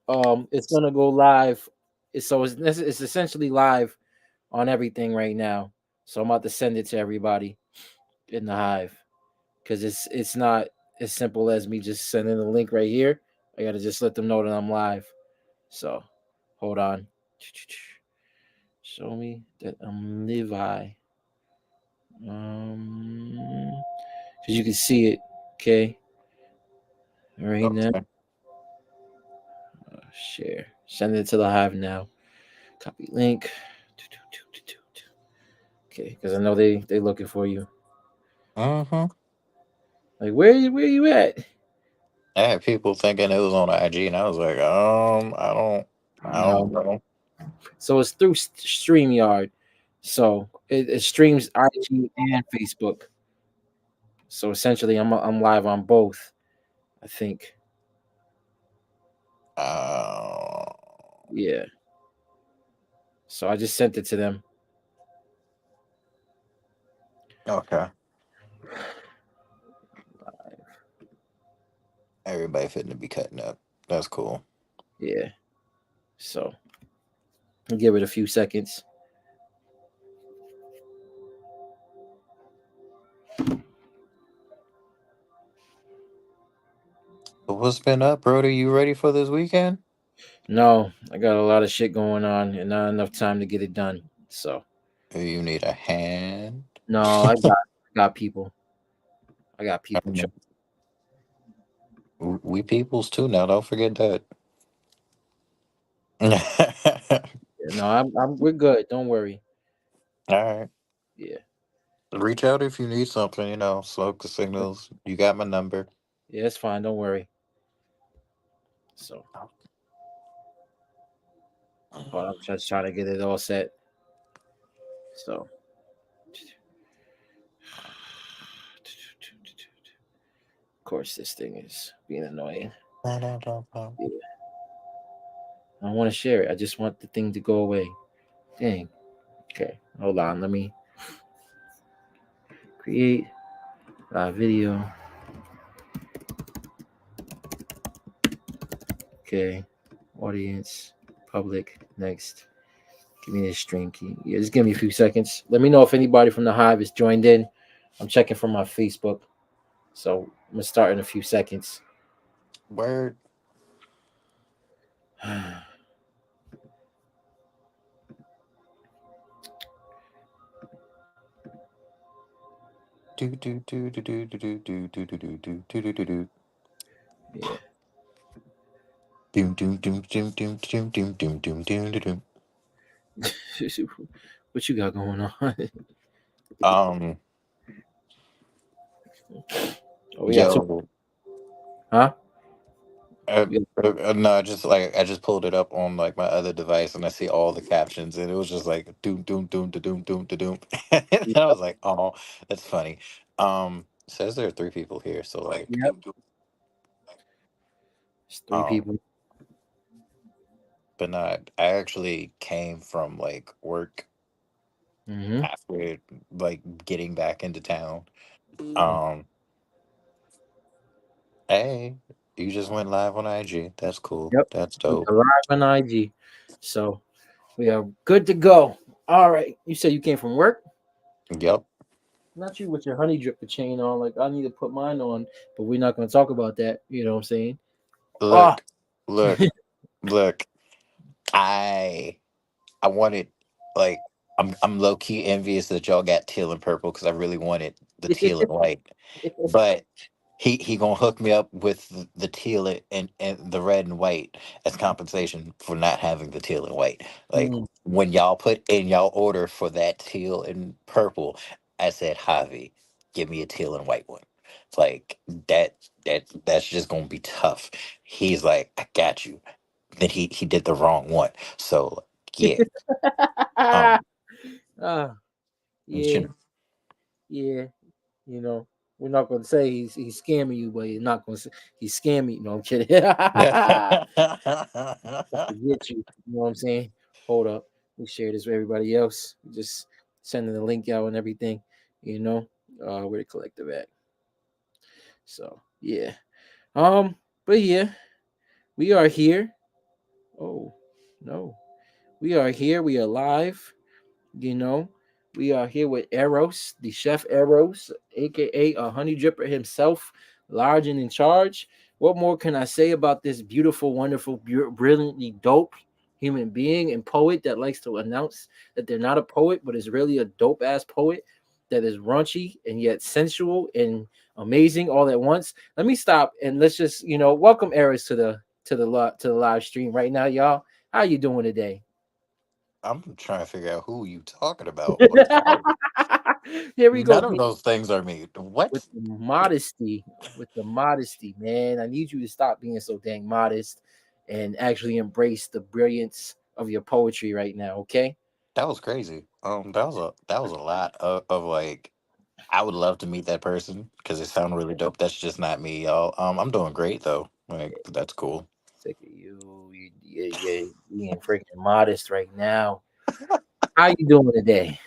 It's gonna go live. It's essentially live on everything right now. So I'm about to send it to everybody in the hive because it's not as simple as me just sending the link right here. I gotta just let them know that I'm live. So hold on. Show me that I'm live. Because you can see it. Okay, right now. Okay. Share. Send it to the hive now. Copy link. Okay, because I know they looking for you. Mm-hmm. Like where you at? I had people thinking it was on IG, and I was like, I No. don't know. So it's through StreamYard. So it streams IG and Facebook. So essentially, I'm live on both. I think. Uh, Yeah. So I just sent it to them. okay. Everybody fitting to be cutting up. That's cool. Yeah. So I'll give it a few seconds. But what's been up, Brody? You ready for this weekend? No, I got a lot of shit going on and not enough time to get it done. So Do you need a hand? no, I got people. I got people. Um, we peoples too now. Don't forget that. No, we're good. Don't worry. All right. Yeah. Reach out if you need something. Smoke the signals. You got my number. Yeah, it's fine. Don't worry. So hold on, I'm just trying to get it all set. So of course this thing is being annoying. Yeah. I don't want to share it. I just want the thing to go away. Dang. Okay. Hold on. Let me create live video. Okay. Audience. Public. Next. Give me this stream key. Yeah, just give me a few seconds. Let me know if anybody from the Hive is joined in. I'm checking from my Facebook. So I'm gonna start in a few seconds. Word. Yeah. Do do do do do do do do do do do do do do do. Doom doom doom doom doom doom doom doom doom doom doom. What you got going on? Um, Oh, we got two. yo, Huh? no, I just pulled it up on like my other device, and I see all the captions, and it was just like doom doom doom da doom doom da doom, and I Yep. was like, oh, that's funny. Says there are three people here, so like, Yep. It's three um, people. but not. I actually came from like work Mm-hmm. after like getting back into town. Um, hey, you just went live on IG. That's cool. Yep. That's We dope. are live on IG. So we are good to go. All right. You said you came from work? Yep. Not you with your honey dripper chain on. Like I need to put mine on, but we're not gonna talk about that. You know what I'm saying? Oh, Look, look, look. I I wanted like I'm low key envious that y'all got teal and purple because I really wanted the teal and white. But he gonna hook me up with the teal and the red and white as compensation for not having the teal and white. Like Mm. when y'all put in y'all order for that teal and purple, I said, Javi, give me a teal and white one. It's like that's just gonna be tough. He's like, I got you. Then he did the wrong one. So yeah. Um Ah, you yeah, yeah. You know, we're not gonna say he's scamming you, but he's not gonna say he's scamming you. No, I'm kidding. To get you. You know what I'm saying? Hold up. We share this with everybody else. Just sending the link out and everything. You know, where the collective at. So yeah. Um, but yeah, we are here. Oh, no. We are here. We are live. You know, we are here with Eros, the chef Eros, aka a honey dripper himself, large and in charge. What more can I say about this beautiful, wonderful, brilliantly dope human being and poet that likes to announce that they're not a poet, but is really a dope ass poet that is raunchy and yet sensual and amazing all at once? Let me stop and let's just, welcome Eros to the live stream right now, y'all. How you doing today? I'm trying to figure out who you talking about. What? Oh, Here we go, none of those things are me. with What? the modesty, man. I need you to stop being so dang modest and actually embrace the brilliance of your poetry right now, okay? That was crazy. That was a lot of like. I would love to meet that person because it sounded really dope. That's just not me, y'all. I'm doing great though. Like that's cool. Sick of you being freaking modest right now. How you doing today?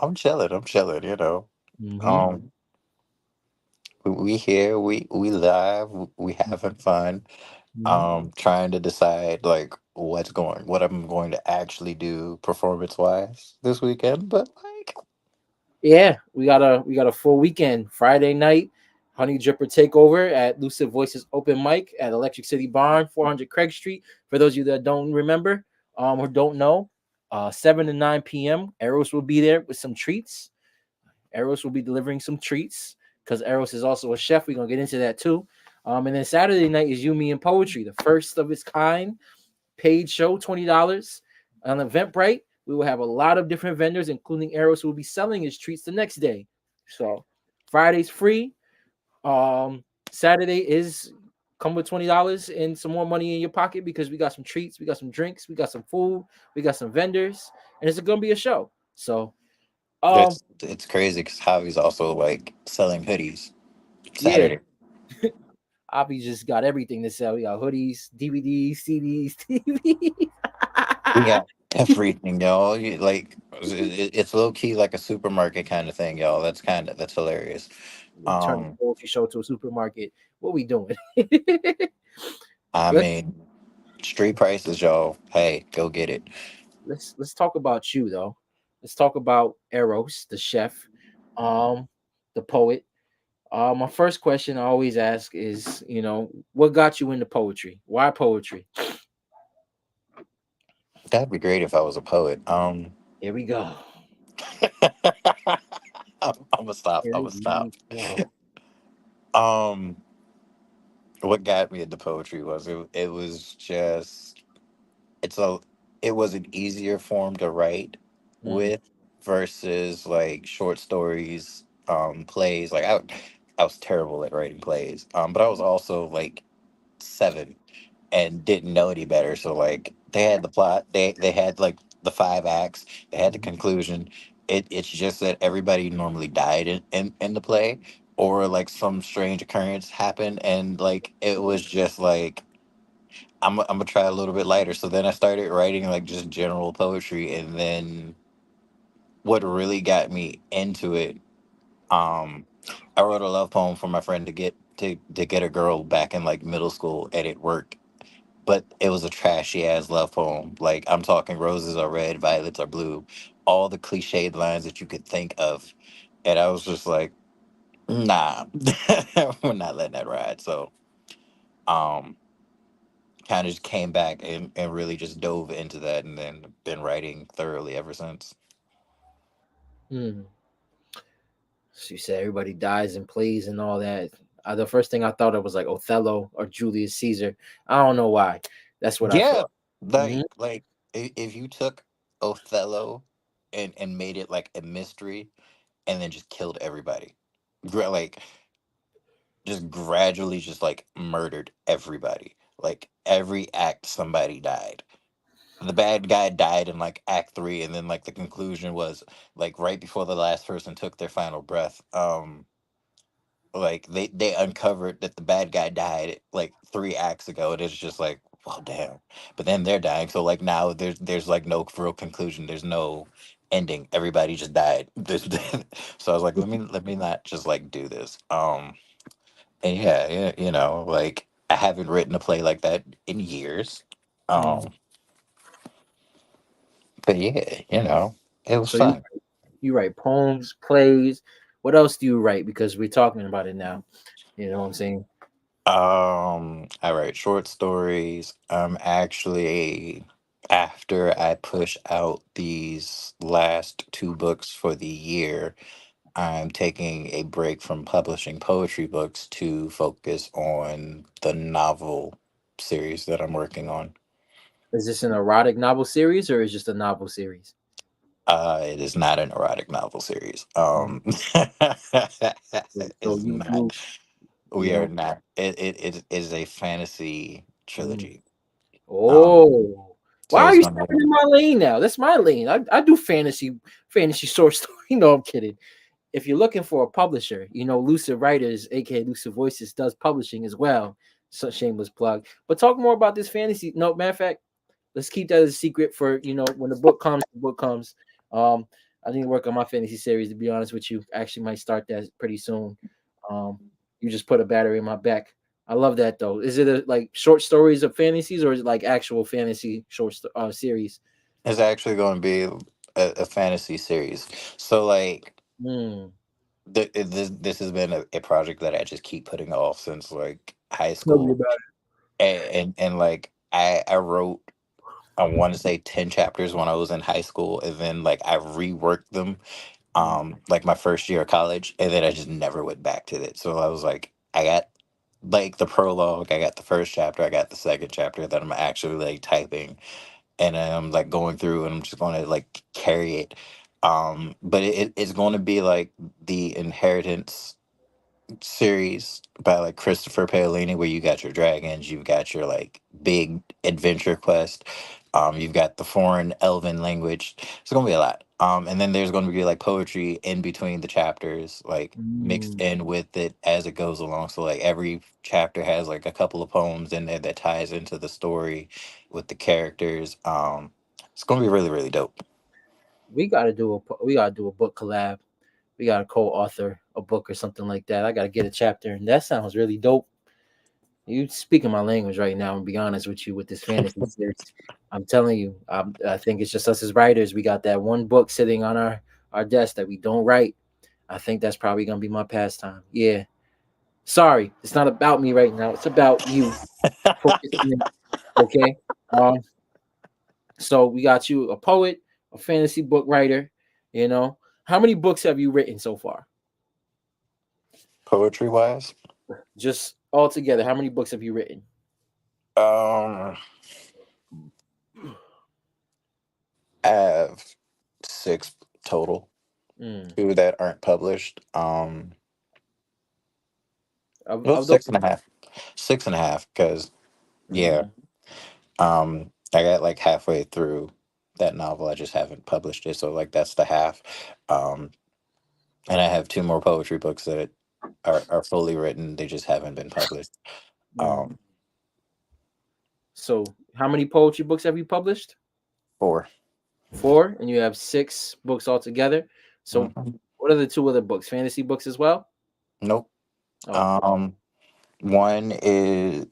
I'm chilling. I'm chilling. Mm-hmm. Um, we here. We live. We having fun. Mm-hmm. Trying to decide like what I'm going to actually do performance wise this weekend. But like, Yeah, we got a full weekend. Friday night, Honey Dripper takeover at Lucid Voices open mic at Electric City Barn, 400 Craig Street. For those of you that don't remember, or don't know, 7 to 9 p.m. Eros will be there with some treats. Eros will be delivering some treats because Eros is also a chef. We're gonna get into that too. And then Saturday night is You, Me, and Poetry, the first of its kind paid show, $20 on Eventbrite. We will have a lot of different vendors, including Eros, who will be selling his treats the next day. So Friday's free. Saturday is come with $20 and some more money in your pocket because we got some treats, we got some drinks, we got some food, we got some vendors, and it's gonna be a show. So um it's crazy because Javi's also like selling hoodies yeah, Saturday. Avi just got everything to sell. We got hoodies, DVDs, CDs, TVs. We got everything, y'all. It's low key like a supermarket kind of thing, y'all. That's hilarious. We turn the Um, poetry show to a supermarket. What we doing? I let's mean, street prices, y'all. Hey, go get it. let's talk about you though. Let's talk about Eros, the chef, um, the poet. My first question I always ask is, what got you into poetry? Why poetry? That'd be great if I was a poet. Here we go. I'm gonna stop. Here I'm gonna we stop. go. Um, what got me into poetry was it was just it's a it was an easier form to write Mm, with versus like short stories, plays. I was terrible at writing plays. But I was also like 7 and didn't know any better. So like they had the plot, they had like the 5 acts, they had the mhm, conclusion. It's just that everybody normally died in the play, or like some strange occurrence happened, and like it was just like I'm gonna try a little bit lighter. So then I started writing like just general poetry, and then what really got me into it, um, I wrote a love poem for my friend to get a girl back in like middle school, and it worked. But it was a trashy ass love poem. Like I'm talking roses are red, violets are blue, all the cliched lines that you could think of, and I was just like, nah, we're not letting that ride. So um kind of just came back and really just dove into that and then been writing thoroughly ever since. mm. She said everybody dies and plays and all that. The first thing I thought of was like Othello or Julius Caesar. I don't know why. That's what I Yeah, thought. Hmm. if you took Othello and made it like a mystery and then just killed everybody, like just gradually just like murdered everybody, like every act somebody died. The bad guy died in like act 3, and then like the conclusion was like right before the last person took their final breath. Like they uncovered that the bad guy died like 3 acts ago, and it's just like, well, damn. But then they're dying, so like now there's like no real conclusion. There's no ending. Everybody just died. So I was like, let me not just like do this. And yeah, like I haven't written a play like that in years. Mm. Um, but yeah, it was So you fun. you write poems, plays. What else do you write? Because we're talking about it now. You know what I'm saying? I write short stories. Actually, after I push out these last two books for the year, I'm taking a break from publishing poetry books to focus on the novel series that I'm working on. Is this an erotic novel series or is just a novel series? It is not an erotic novel series. Mm. So It's you not. you you We are know. not. It is a fantasy Mm. trilogy. Um, Oh, why so are it's you gonna stepping be. in my lane now? That's my lane. I do fantasy short story. No, I'm kidding. If you're looking for a publisher, Lucid Writers, aka Lucid Voices, does publishing as well. So shameless plug. But talk more about this fantasy. No, matter of fact, let's keep that as a secret for when the book comes. The book comes. Um, I need to work on my fantasy series. To be honest with you, I actually might start that pretty soon. Um, you just put a battery in my back. I love that though. Is it like short stories of fantasies, or is it like actual fantasy series? It's actually going to be a fantasy series. So like Hmm. this has been a project that I just keep putting off since like high Tell me school, about and like I wrote, I want to say 10 chapters when I was in high school, and then like I reworked them it. like my first year of college, and then I just never went back to it. So I was like, I got like the prologue, I got the first chapter, I got the second chapter that I'm actually like typing, and I'm like going through, and I'm just going to like carry it. But it's going to be like the Inheritance series by like Christopher Paolini, where you got your dragons, you've got your like big adventure quest, you've got the foreign elven language. It's gonna be a lot. And then there's gonna be like poetry in between the chapters, like mixed Mm. in with it as it goes along. So like every chapter has like a couple of poems in there that ties into the story with the characters. It's gonna be really, really dope. We gotta do a book collab. We gotta co-author a book or something like that. I gotta get a chapter, and that sounds really dope. You speaking my language right now. And be honest with you with this fantasy series. I'm telling you, I think it's just us as writers. We got that one book sitting on our desk that we don't write. I think that's probably gonna be my pastime. Yeah. Sorry, it's not about me right now. It's about you. Focus on it. Okay. Um. So we got you a poet, a fantasy book writer. You know, how many books have you written so far? Poetry wise, Just all together, how many books have you written? um, I have six total. Mm. Two that aren't published. Well, Of those. six and a half. Six and a half, because yeah, Mm. I got like halfway through that novel. I just haven't published it, so like that's the half. Um, and I have two more poetry books that are fully written. They just haven't been published. Mm. Um, So, how many poetry books have you published? four. Four, and you have six books altogether. So, Mhm. what are the two other books? Fantasy books as well? Nope. Oh, Um, one is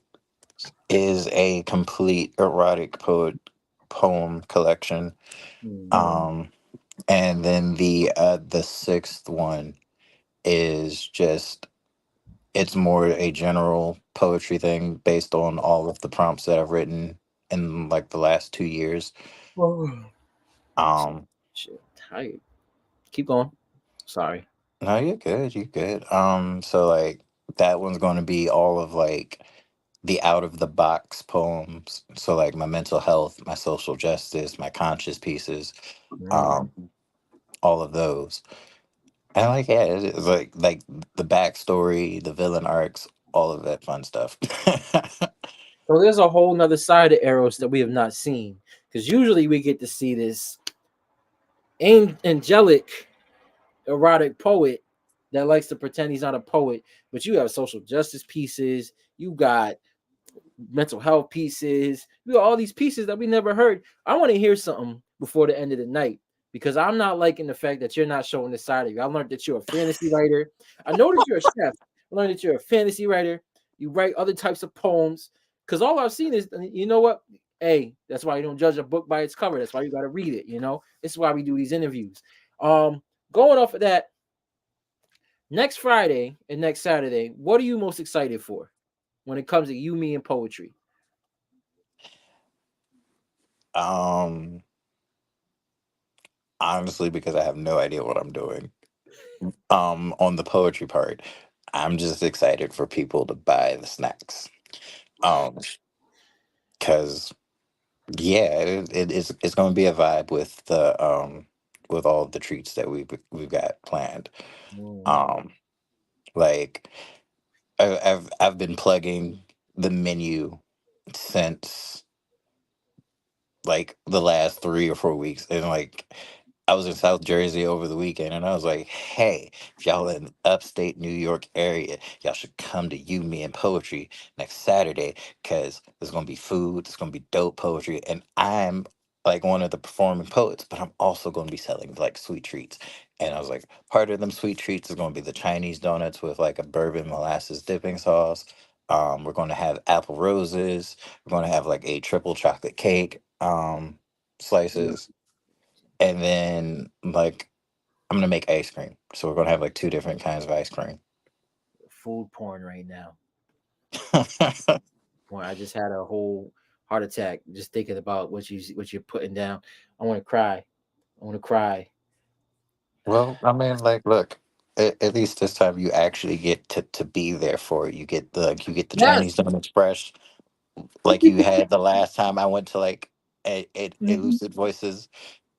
a complete erotic poem collection. mm. Um, and then the sixth one is just, it's more a general poetry thing based on all of the prompts that I've written in like the last 2 years. Oh, Um, shit, tired. Keep going. Sorry. no, you're good, you're good. So like that one's going to be all of like the out of the box poems. So like my mental health, my social justice, my conscious pieces, Mm. um, all of those. And like yeah, it's like the backstory, the villain arcs, all of that fun stuff. So there's a whole nother side of Eros that we have not seen, because usually we get to see this angelic erotic poet that likes to pretend he's not a poet, but you have social justice pieces, you got mental health pieces, you got all these pieces that we never heard. I want to hear something before the end of the night, because I'm not liking the fact that you're not showing this side of you. I learned that you're a fantasy writer. I know that you're a chef. I learned that you're a fantasy writer. You write other types of poems. Because all I've seen is, you know what? Hey, that's why you don't judge a book by its cover. That's why you got to read it. This is why we do these interviews. Um, Going off of that, next Friday and next Saturday, what are you most excited for when it comes to you, me, and poetry? Um, Honestly, because I have no idea what I'm doing. On the poetry part, I'm just excited for people to buy the snacks. Um, because yeah, it's going to be a vibe with all of the treats that we've got planned. Mm, Um, like I've been plugging the menu since like the last 3 or 4 weeks, and like I was in South Jersey over the weekend, and I was like, "Hey, if y'all in the upstate New York area, y'all should come to You, Me, and Poetry next Saturday because there's gonna be food, there's gonna be dope poetry, and I'm like one of the performing poets, but I'm also gonna be selling like sweet treats." And I was like, part of them sweet treats is gonna be the Chinese donuts with like a bourbon molasses dipping sauce. We're gonna have apple roses. We're gonna have like a triple chocolate cake mm, slices, and then like I'm gonna make ice cream. So we're gonna have like two different kinds of ice cream. food porn right now. Porn. I just had a whole heart attack just thinking about what you're putting down. I want to cry. I want to cry. Well, I mean, like, look, at least this time you actually get to be there for it. You get the Yes. Chinese donuts fresh, like you had the last time I went to like a Mhm. Lucid Voices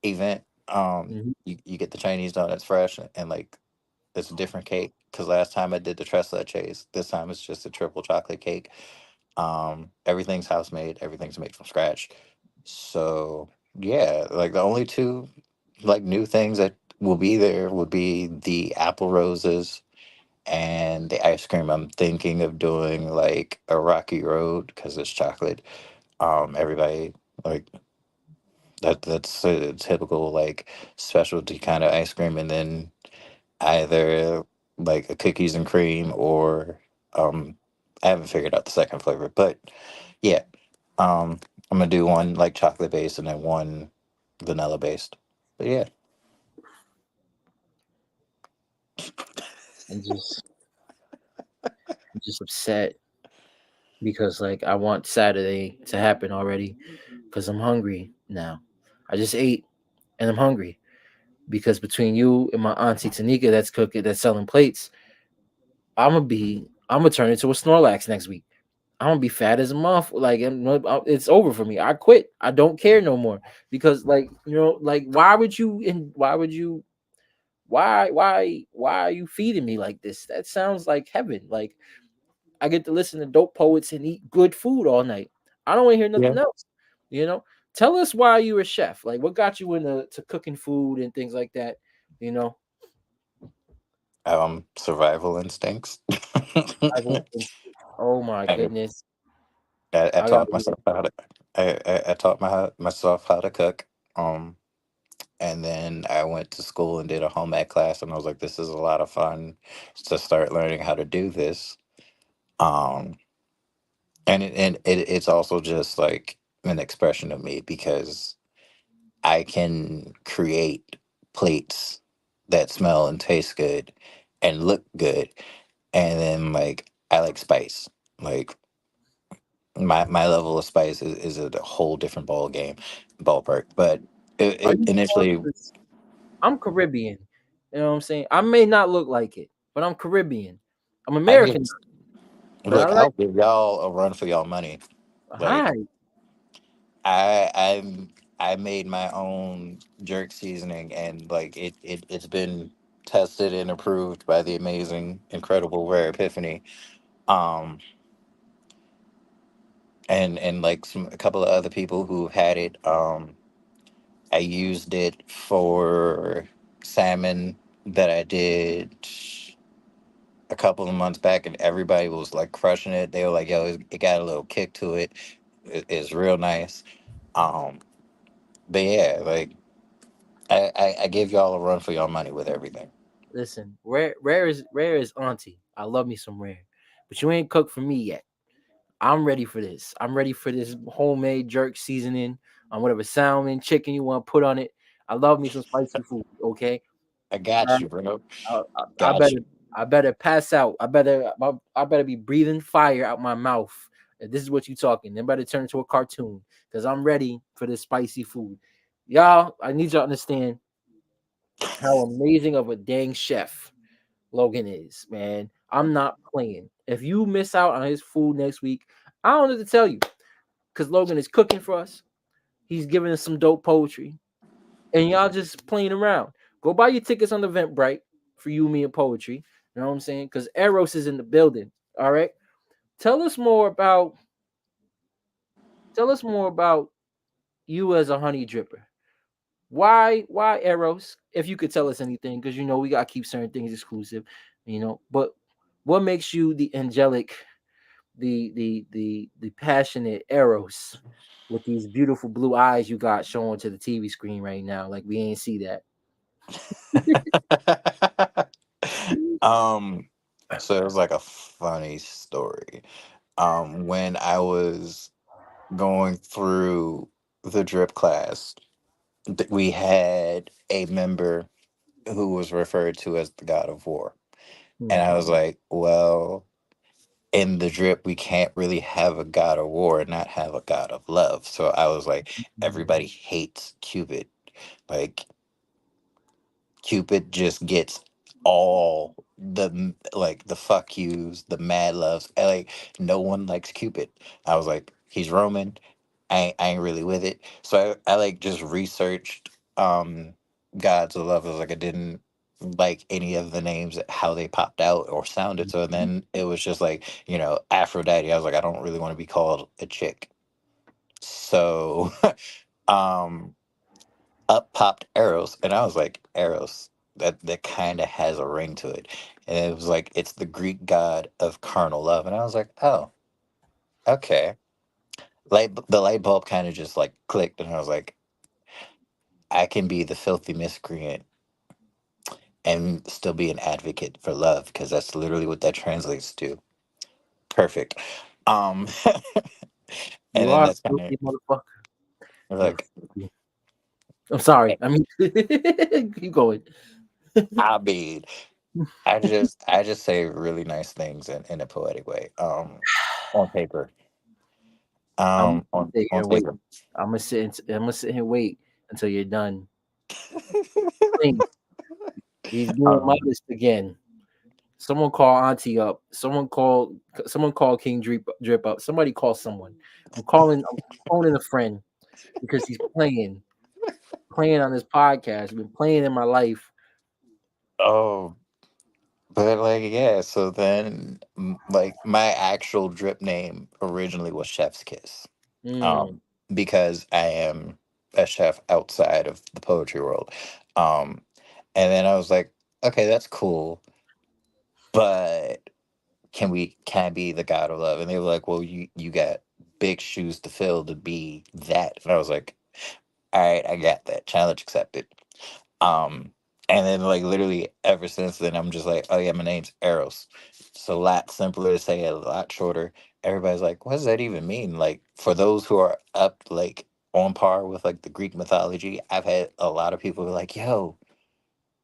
event. Mhm. You get the Chinese donuts fresh, and like it's a different cake because last time I did the tres leches. This time it's just a triple chocolate cake. Everything's house made. Everything's made from scratch. So yeah, like the only two like new things that will be there would be the apple roses and the ice cream. I'm thinking of doing like a rocky road because it's chocolate. Everybody like that's a typical like specialty kind of ice cream, and then either like a cookies and cream or um I haven't figured out the second flavor, but yeah, I'm gonna do one like chocolate based and then one vanilla based. But yeah, I'm just, I'm just upset because like I want Saturday to happen already because I'm hungry now. I just ate and I'm hungry because between you and my auntie Tanika that's cooking, that's selling plates, I'm gonna turn into a Snorlax next week. I'm gonna be fat as a month. Like it's over for me. I quit. I don't care no more because like why are you feeding me like this? That sounds like heaven. Like I get to listen to dope poets and eat good food all night. I don't want to hear yeah. nothing else. You know, Tell us why you're a chef. Like what got you into to cooking food and things like that. You know, Survival instincts. I will. Oh my I, goodness, I I got. taught myself how to. I taught myself how to cook. Um, and then I went to school and did a home ec class, and I was like, "This is a lot of fun to start learning how to do this." Um, it's also just like an expression of me because I can create plates that smell and taste good and look good, and then like I like spice. Like my level of spice is a whole different ball game, ballpark. But Are it you sure? initially 'Cause I'm Caribbean. You know what I'm saying? I may not look like it, but I'm Caribbean. I'm I give American, but I look, like. I'll give y'all a run for y'all money. Like Hi. I I made my own jerk seasoning, and like it's been tested and approved by the amazing, incredible Rare Epiphany. Um and like a couple of other people who had it. I used it for salmon that I did a couple of months back, and everybody was like crushing it. They were like, "Yo, it got a little kick to it. It's real nice." Um, but yeah, like I give y'all a run for y'all money with everything. Listen, rare is auntie. I love me some rare, but you ain't cooked for me yet. I'm ready for this. I'm ready for this homemade jerk seasoning on whatever salmon, chicken you want to put on it. I love me some spicy food. Okay, I got you, bro. I Got better you. I better pass out. I better be breathing fire out my mouth. If this is what you talking. Then better turn into a cartoon because I'm ready for this spicy food. Y'all, I need y'all to understand how amazing of a dang chef Logan is, man. I'm not playing. If you miss out on his food next week, I don't know what to tell you because Logan is cooking for us. He's giving us some dope poetry, and y'all just playing around. Go buy your tickets on the Eventbrite for you, me, and poetry. You know what I'm saying? Because Eros is in the building. All right. Tell us more about tell us more about you as a honey dripper. Why Eros? If you could tell us anything, because you know we gotta keep certain things exclusive, you know. But what makes you the angelic, the passionate Eros with these beautiful blue eyes you got showing to the TV screen right now? Like we ain't see that. um, so it was like a funny story. When I was going through the drip class, we had a member who was referred to as the God of War. And Hmm. I was like, well, in the drip, we can't really have a God of War and not have a God of love. So I was like, everybody hates Cupid. Like, Cupid just gets all like the fuck yous, the mad loves. Like no one likes Cupid. I was like, he's Roman. I ain't really with it. So I like just researched gods of love. I was like, I didn't like any of the names how they popped out or sounded. So then it was just like, Aphrodite. I was like, I don't really want to be called a chick. So um up popped Eros, and I was like, Eros, that kind of has a ring to it, and it was like it's the Greek god of carnal love, and I was like, oh, okay. The light bulb kind of just like clicked, and I was like, I can be the filthy miscreant and still be an advocate for love because that's literally what that translates to. Perfect. Um, and You then are a that's kind of filthy motherfucker. You're like, filthy. I'm sorry. I mean, keep going. I mean, I just say really nice things in a poetic way. On paper. I'm gonna On sit here on and wait. paper. I'm gonna sit here and wait until you're done. Please. He's being um, modest again. Someone call Auntie up. Someone call King Drip up. Somebody call someone. I'm phoning a friend because he's playing on this podcast. He's been playing in my life. oh, but like yeah. So then, like my actual drip name originally was Chef's Kiss, Mm. um, because I am a chef outside of the poetry world, um, and then I was like, okay, that's cool, but can I be the god of love? And they were like, well, you got big shoes to fill to be that, and I was like, all right, I got that. Challenge accepted. Um, and then like literally ever since then, I'm just like, oh yeah, my name's Eros. It's a lot simpler to say, a lot shorter. Everybody's like, what does that even mean? Like for those who are up like on par with like the Greek mythology, I've had a lot of people be like, yo,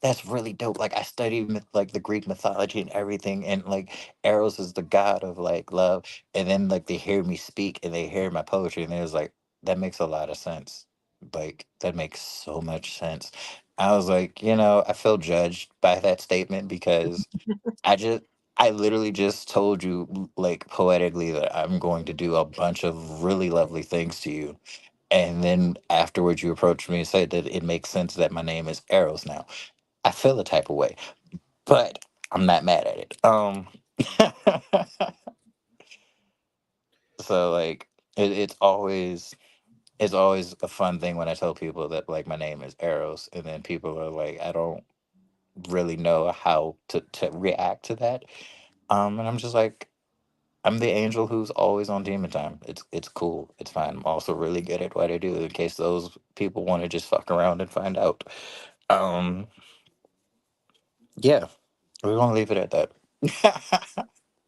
that's really dope. Like I studied like the Greek mythology and everything, and like Eros is the god of like love. And then like they hear me speak and they hear my poetry, and they was like, that makes a lot of sense. Like that makes so much sense. I was like, I feel judged by that statement because I just. I literally just told you, like poetically, that I'm going to do a bunch of really lovely things to you. And then afterwards, you approached me and said that it makes sense that my name is Eros now. I feel a type of way, but I'm not mad at it. So like it's always a fun thing when I tell people that like my name is Eros, and then people are like, I don't really know how to react to that. And I'm just like, I'm the angel who's always on demon time. It's cool. It's fine. I'm also really good at what I do. In case those people want to just fuck around and find out. Um, yeah, we're gonna leave it at that.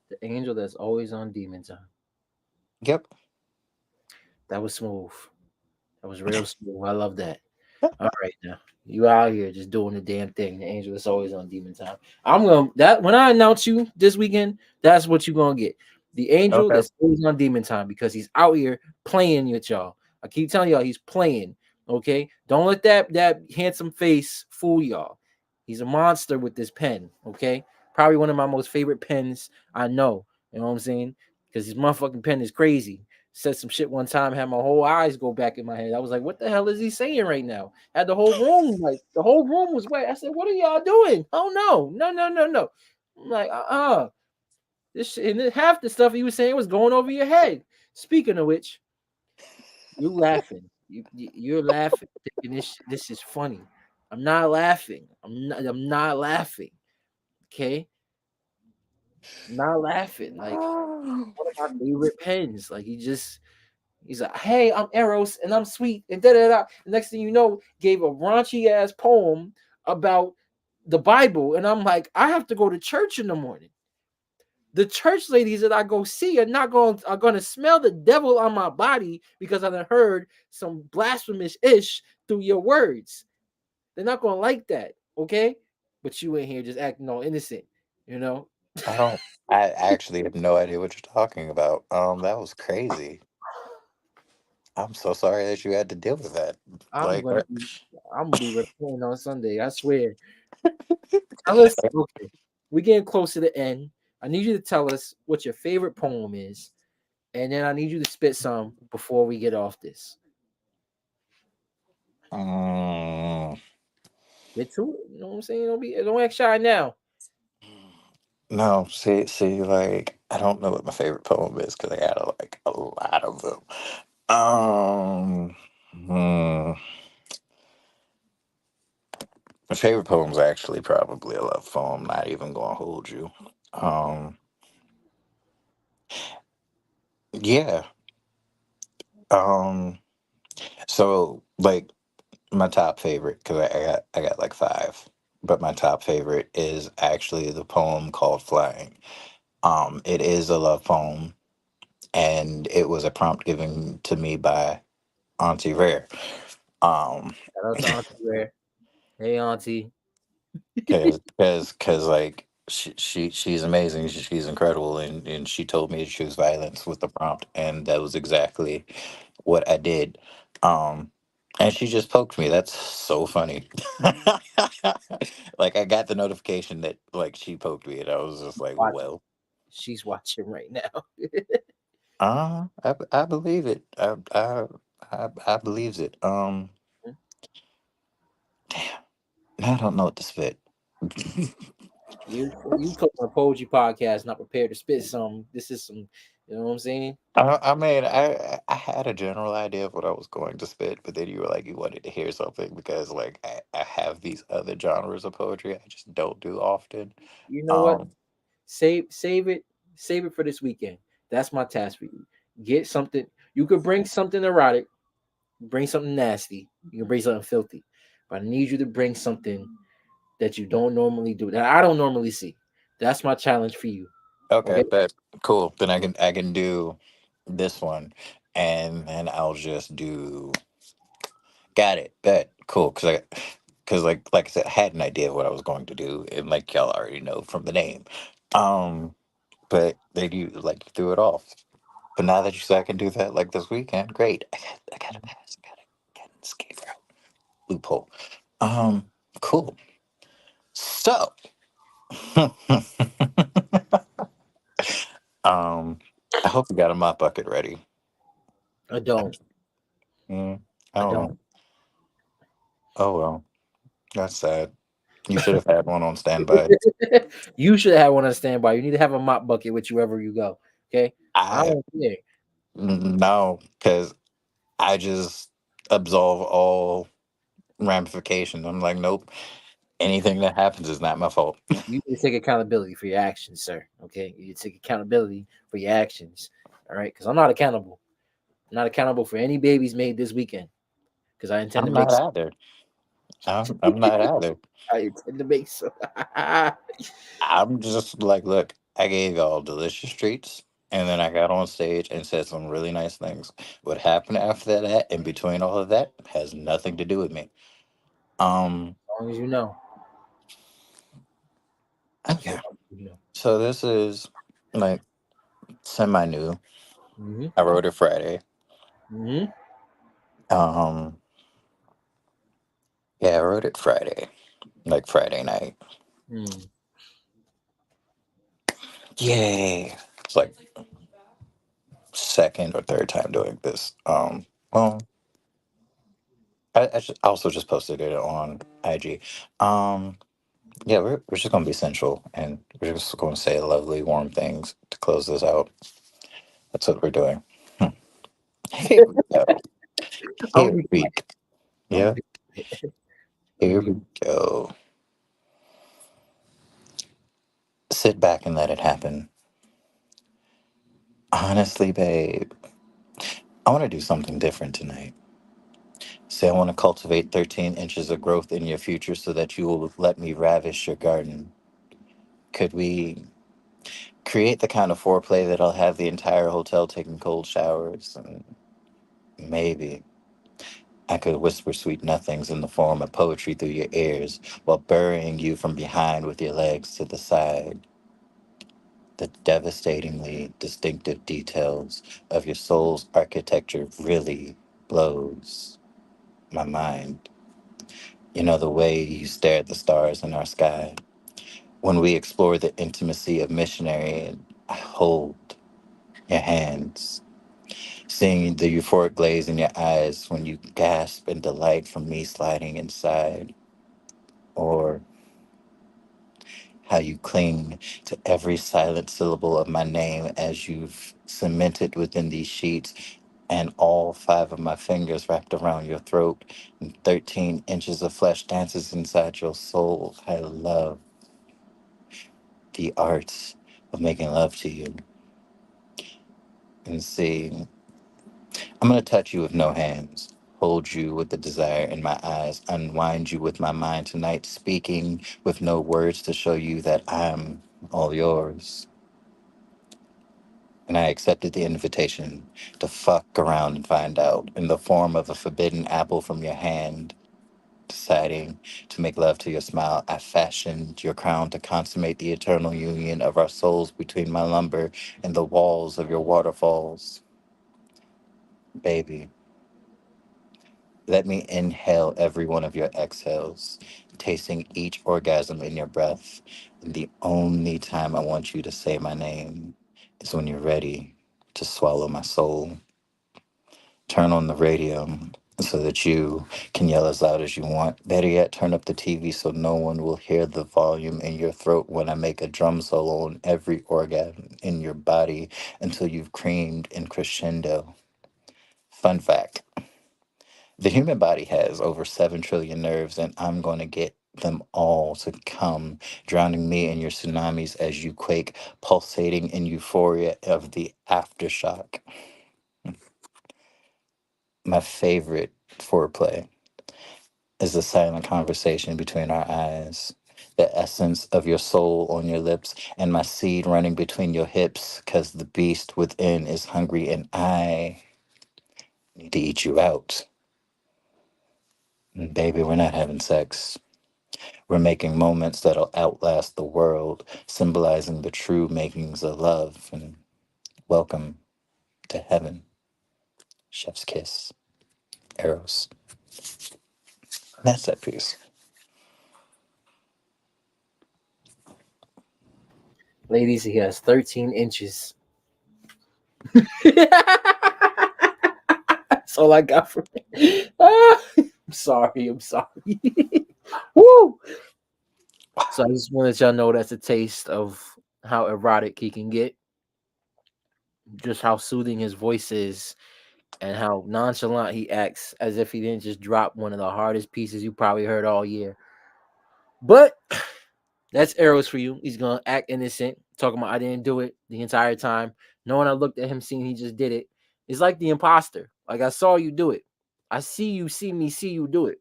The angel that's always on demon time. Yep. That was smooth. That was real smooth. I love that. All right now. You out here just doing the damn thing. The angel is always on demon time. I'm gonna that when I announce you this weekend, that's what you're gonna get. The angel Okay. that's always on demon time because he's out here playing with y'all. I keep telling y'all he's playing. Okay. Don't let that handsome face fool y'all. He's a monster with this pen. Okay. Probably one of my most favorite pens I know. You know what I'm saying? Because his motherfucking pen is crazy. Said some shit one time, had my whole eyes go back in my head. I was like, what the hell is he saying right now? Had the whole room, like the whole room was wet. I said, what are y'all doing? Oh no, no, no, no, no. I'm like, this shit, and then half the stuff he was saying was going over your head. Speaking of which, you laughing. You're laughing. Thinking this is funny. I'm not laughing. I'm not laughing. Okay? I'm not laughing. Like one of my favorite pens. Like he's like, hey, I'm Eros and I'm sweet and da da da. The next thing you know, gave a raunchy ass poem about the Bible. And I'm like, I have to go to church in the morning. The church ladies that I go see are gonna smell the devil on my body because I done heard some blasphemous ish through your words. They're not gonna like that, okay? But you in here just acting all innocent, you know. I don't. I actually have no idea what you're talking about. That was crazy. I'm so sorry that you had to deal with that. I'm Like, gonna be I'm gonna be recording on Sunday. I swear. Tell us, okay, we're getting close to the end. I need you to tell us what your favorite poem is, and then I need you to spit some before we get off this. um, Get to it. You know what I'm saying? Don't act shy now. no, see, like, I don't know what my favorite poem is because I got like a lot of them. Um, hmm, my favorite poem is actually probably a love poem. Not even gonna hold you. Um, yeah. Um, so like my top favorite because I got like five, but my top favorite is actually the poem called "Flying." It is a love poem, and it was a prompt given to me by Auntie Rare. Um, Shout out to Auntie Rare. Hey, Auntie. cause like she's amazing. She's incredible, and she told me to choose violence with the prompt, and that was exactly what I did. Um, and she just poked me. That's so funny. Like I got the notification that like she poked me, and I was just like, Watching. well, She's watching right now. I believe it. I believes it. Damn, now I don't know what to spit. You come on a poetry podcast, not prepared to spit some. This is some, you know what I'm saying? I mean, I had a general idea of what I was going to spit, but then you were like, you wanted to hear something because like I have these other genres of poetry I just don't do often. You know what? Um, Save it, save it for this weekend. That's my task for you. Get something. You could bring something erotic, bring something nasty. You can bring something filthy, but I need you to bring something that you don't normally do, that I don't normally see. That's my challenge for you. okay, Okay? but cool. Then I can do this one, and then I'll just do. Got it. Bet cool because like I said, I had an idea of what I was going to do, and like y'all already know from the name. Um, but they do like threw it off. But now that you said I can do that like this weekend, great. I got a pass. I got an escape route loophole. Um, cool. So, um, I hope you got a mop bucket ready. I don't. Mm, I I don't don't. know. Oh well, that's sad. You should have had one on standby. You should have one on standby. You need to have a mop bucket with you wherever you go. Okay? I I don't care. no, because I just absolve all ramifications. I'm like, nope. Anything that happens is not my fault. You need to take accountability for your actions, sir. Okay? You need to take accountability for your actions. All right? Because I'm not accountable. I'm not accountable for any babies made this weekend. Because I intend to I'm make not some. either. I'm not either. I intend to make some. I'm just like, look, I gave y'all delicious treats. And then I got on stage and said some really nice things. What happened after that, in between all of that, has nothing to do with me. Um, As long as you know. So okay. long as you know. So this is like semi new. Mm-hmm. I wrote it Friday. Mm-hmm. Um, yeah, I wrote it Friday, like Friday night. Mm. Yay! It's like second or third time doing this. Well, I also just posted it on IG. Um, yeah, we're just gonna be sensual, and we're just gonna say lovely, warm things to close this out. That's what we're doing. Hmm. Here we go. I'm Here be we quiet. I'm Yeah, be quiet. I'm here be we go. Sit back and let it happen. Honestly, babe, I want to do something different tonight. Say I want to cultivate 13 inches of growth in your future so that you will let me ravish your garden. Could we create the kind of foreplay that I'll have the entire hotel taking cold showers? And maybe I could whisper sweet nothings in the form of poetry through your ears while burying you from behind with your legs to the side. The devastatingly distinctive details of your soul's architecture really blows my mind. You know, the way you stare at the stars in our sky. When we explore the intimacy of missionary, and I hold your hands, seeing the euphoric glaze in your eyes when you gasp in delight from me sliding inside, or how you cling to every silent syllable of my name as you've cemented within these sheets, and all five of my fingers wrapped around your throat, and 13 inches of flesh dances inside your soul. I love the art of making love to you. And see, I'm going to touch you with no hands, hold you with the desire in my eyes, unwind you with my mind tonight, speaking with no words to show you that I'm all yours. And I accepted the invitation to fuck around and find out in the form of a forbidden apple from your hand. Deciding to make love to your smile, I fashioned your crown to consummate the eternal union of our souls between my lumber and the walls of your waterfalls. Baby, let me inhale every one of your exhales, tasting each orgasm in your breath. And the only time I want you to say my name is when you're ready to swallow my soul. Turn on the radio so that you can yell as loud as you want. Better yet, turn up the TV so no one will hear the volume in your throat when I make a drum solo on every organ in your body until you've creamed in crescendo. Fun fact: the human body has over 7 trillion nerves, and I'm going to get them all to come, drowning me in your tsunamis as you quake, pulsating in euphoria of the aftershock. My favorite foreplay is the silent conversation between our eyes, the essence of your soul on your lips, and my seed running between your hips, because the beast within is hungry and I need to eat you out. And baby, we're not having sex. We're making moments that'll outlast the world, symbolizing the true makings of love. And welcome to heaven. Chef's kiss. Eros. That's that piece. Ladies, he has 13 inches. That's all I got from it. I'm sorry. I'm sorry. Woo! So I just wanted y'all know that's a taste of how erotic he can get, just how soothing his voice is, and how nonchalant he acts as if he didn't just drop one of the hardest pieces you probably heard all year. But that's Eros for you. He's gonna act innocent, talking about I didn't do it the entire time. Knowing I looked at him, seeing he just did it. It's like the imposter. Like I saw you do it. I see you, see me, see you do it.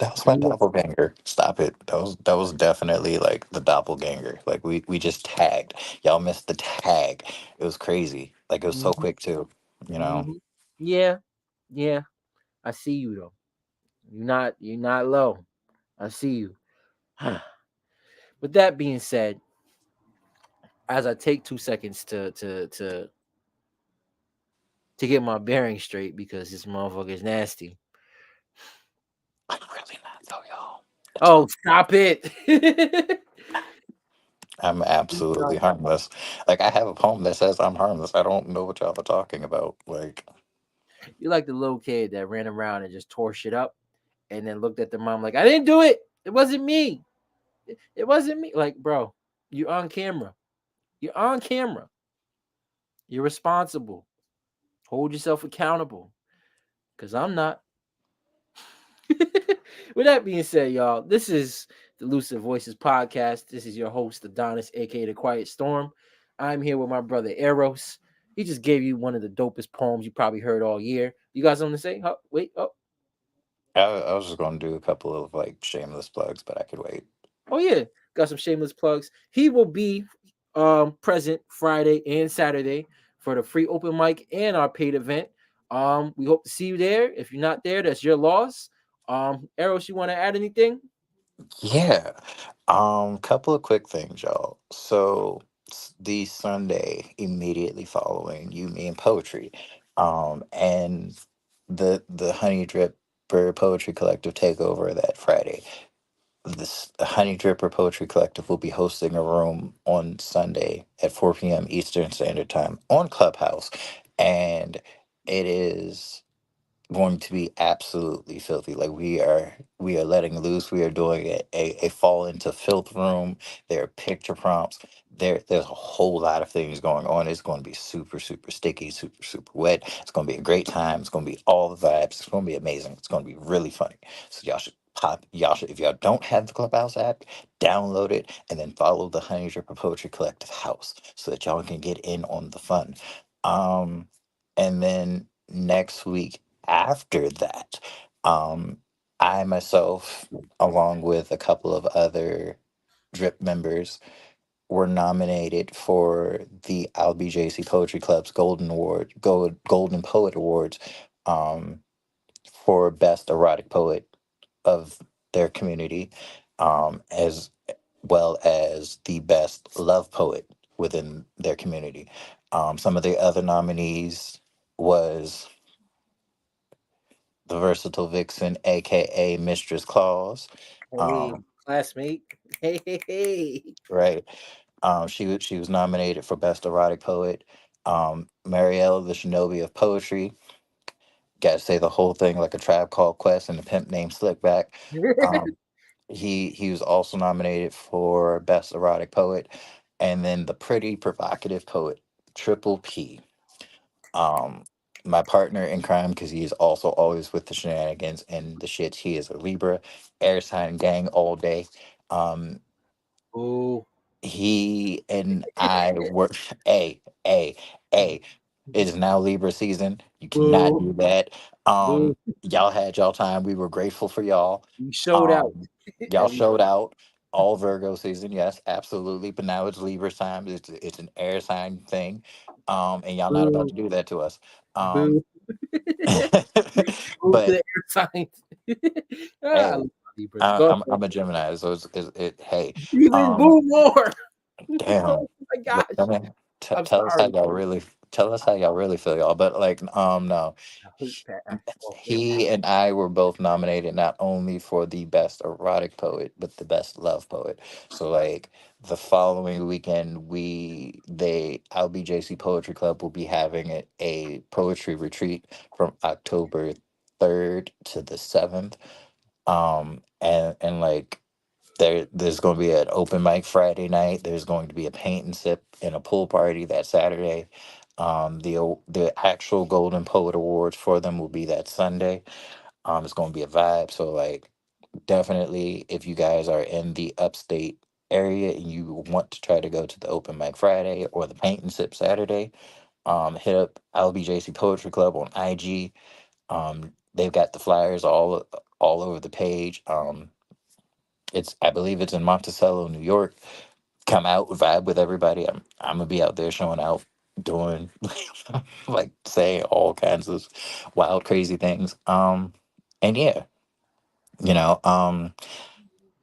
That was my You doppelganger. Stop it. That was definitely like the doppelganger. Like we just tagged. Y'all missed the tag. It was crazy. Like it was so hmm quick too. You know. hmm Yeah, yeah. I see you though. You're not low. I see you. With that being said, as I take 2 seconds to get my bearings straight because this motherfucker is nasty. I'm really not though, y'all. It's Oh, okay. stop it! I'm absolutely harmless. Like I have a poem that says I'm harmless. I don't know what y'all are talking about. Like You're like the little kid that ran around and just tore shit up, and then looked at the mom like, "I didn't do it. It wasn't me. It wasn't me." Like, bro, you're on camera. You're on camera. You're responsible. Hold yourself accountable. Cause I'm not. With that being said, y'all, this is the Lucid Voices podcast. This is your host, Adonis, aka the Quiet Storm. I'm here with my brother Eros. He just gave you one of the dopest poems you probably heard all year. You got something to say? Oh, wait. I was just gonna do a couple of like shameless plugs, but I could wait. Oh yeah, got some shameless plugs. He will be present Friday and Saturday for the free open mic and our paid event. We hope to see you there. If you're not there, that's your loss. Eros, you want to add anything? Yeah. Couple of quick things, y'all. So the Sunday immediately following you, me, and poetry, and the Honey Dripper Poetry Collective takeover that Friday. This Honey Dripper Poetry Collective will be hosting a room on Sunday at 4 p.m. Eastern Standard Time on Clubhouse, and it is going to be absolutely filthy. Like we are letting loose. We are doing a fall into filth room. There are picture prompts. There's a whole lot of things going on. It's going to be super super sticky, super super wet. It's going to be a great time. It's going to be all the vibes. It's going to be amazing. It's going to be really funny. So y'all should pop. Y'all should, if y'all don't have the Clubhouse app, download it and then follow the Honey Dripper Poetry Collective house so that y'all can get in on the fun. Um, and then next week after that, um, I myself, along with a couple of other Drip members, were nominated for the LBJC Poetry Club's Golden Poet Awards, um, for Best Erotic Poet of their community, as well as the Best Love Poet within their community. Some of the other nominees was the versatile vixen, aka Mistress Claus. Hey, Um, classmate. Hey, hey, hey. right. She was nominated for Best Erotic Poet. Marielle, the Shinobi of Poetry. Got to say the whole thing like a Tribe Called Quest and a pimp named Slickback. Um, he was also nominated for Best Erotic Poet, and then the Pretty Provocative Poet, Triple P. Um, my partner in crime, because he is also always with the shenanigans and the shits. He is a Libra, air sign gang all day. Um, Boo. he and I were a a a. It is now Libra season. You cannot Boo. do that. Boo. Y'all had y'all time. We were grateful for y'all. You showed out. Um, y'all At least. showed out all Virgo season. Yes, absolutely. But now it's Libra time. It's an air sign thing. And y'all not about Boo. to do that to us. Um, Boo. Boo to but the air signs. I hey, love Libras. Go ahead. I'm a Gemini, so it. Hey, Even um, boo more. damn. Oh my Look, gosh. I mean, I'm tell us how sorry. y'all really tell us how y'all really feel, y'all. But like, no, I hate that. Oh, wait. he and I were both nominated not only for the best erotic poet, but the best love poet. So like the following weekend, they LBJC Poetry Club will be having a poetry retreat from October 3rd to the 7th. And like there's going to be an open mic Friday night. There's going to be a paint and sip and a pool party that Saturday. The actual Golden Poet Awards for them will be that Sunday. It's going to be a vibe. So like definitely, if you guys are in the upstate area and you want to try to go to the open mic Friday or the paint and sip Saturday, hit up LBJC Poetry Club on IG. They've got the flyers all over the page. It's I believe it's in Monticello, New York. Come out, vibe with everybody. I'm gonna be out there showing out, doing like saying all kinds of wild, crazy things. And yeah, you know,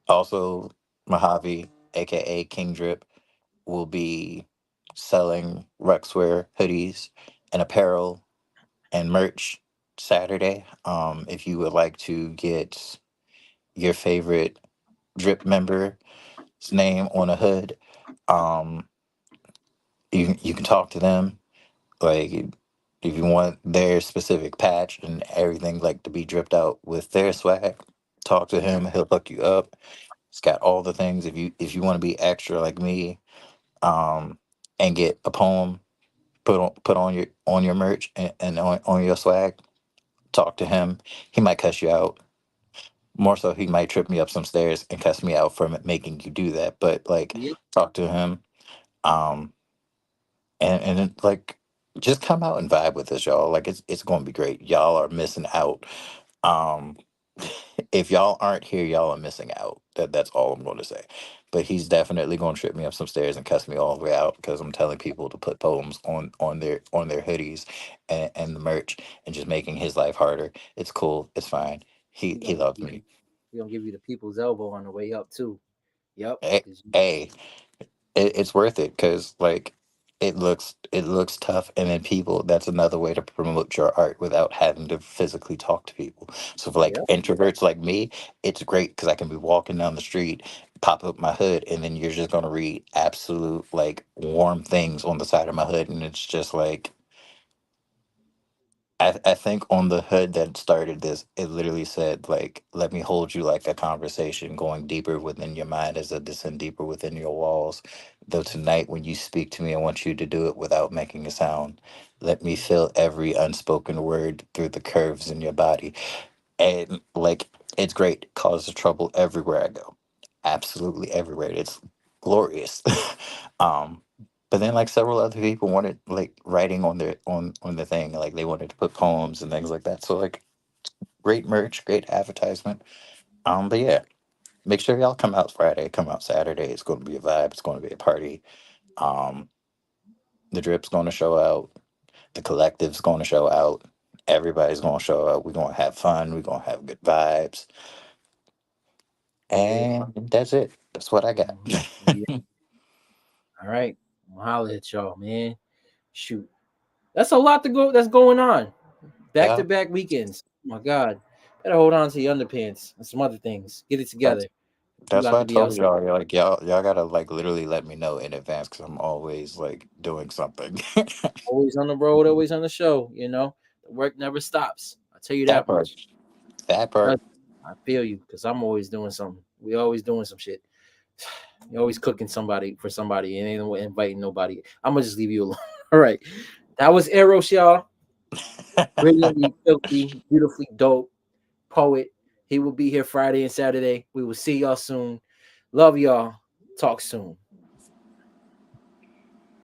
also Mojave, aka King Drip, will be selling Ruxwear hoodies and apparel and merch Saturday. If you would like to get your favorite drip member's name on a hood, um, you can talk to them. Like if you want their specific patch and everything like to be dripped out with their swag, talk to him. He'll hook you up. It's got all the things. If you want to be extra like me, and get a poem put on your merch and on your swag, talk to him. He might cuss you out. More so, he might trip me up some stairs and cuss me out for making you do that. But like, Yep. talk to him. Um, like just come out and vibe with us, y'all. Like it's going to be great. Y'all are missing out. Um, if y'all aren't here, y'all are missing out. That's all I'm going to say. But he's definitely going to trip me up some stairs and cuss me all the way out because I'm telling people to put poems on their hoodies and the merch and just making his life harder. It's cool. It's fine. He He gonna loves give you, me. he gonna give you the people's elbow on the way up too. Yep. Hey, 'Cause hey, it's worth it because like it looks tough, and then people, that's another way to promote your art without having to physically talk to people. So for like yep. introverts like me, it's great because I can be walking down the street, pop up my hood, and then you're just going to read absolute like warm things on the side of my hood, and it's just like I think on the hood that started this, it literally said like, "Let me hold you like a conversation, going deeper within your mind as I descend deeper within your walls. Though tonight, when you speak to me, I want you to do it without making a sound. Let me feel every unspoken word through the curves in your body." And like, it's great. Causes trouble everywhere I go, absolutely everywhere. It's glorious. um but then like several other people wanted like writing on their on the thing, like they wanted to put poems and things like that. So like, great merch, great advertisement. But yeah, make sure y'all come out Friday, come out Saturday. It's going to be a vibe, it's going to be a party. um the drip's going to show out, the collective's going to show out, everybody's going to show out. We're going to have fun, we're going to have good vibes. Yeah. And that's it. That's what I got. Yeah. All right. I'll holler at y'all, man. Shoot. That's a lot to go that's going on. Back to Yeah, back weekends. Oh my God. Better hold on to your underpants and some other things. Get it together. that's We that's about why I to be told outside. y'all. Like y'all gotta like literally let me know in advance because I'm always like doing something. Always on the road, always on the show, you know. The work never stops. I'll tell you That that part. much. That Trust part. me, I feel you because I'm always doing something. We always doing some shit. You're always cooking somebody for somebody and ain't inviting nobody. I'm gonna just leave you alone. All right. That was Eros, y'all. Brilliantly, filthy, beautifully dope poet. He will be here Friday and Saturday. We will see y'all soon. Love y'all. Talk soon.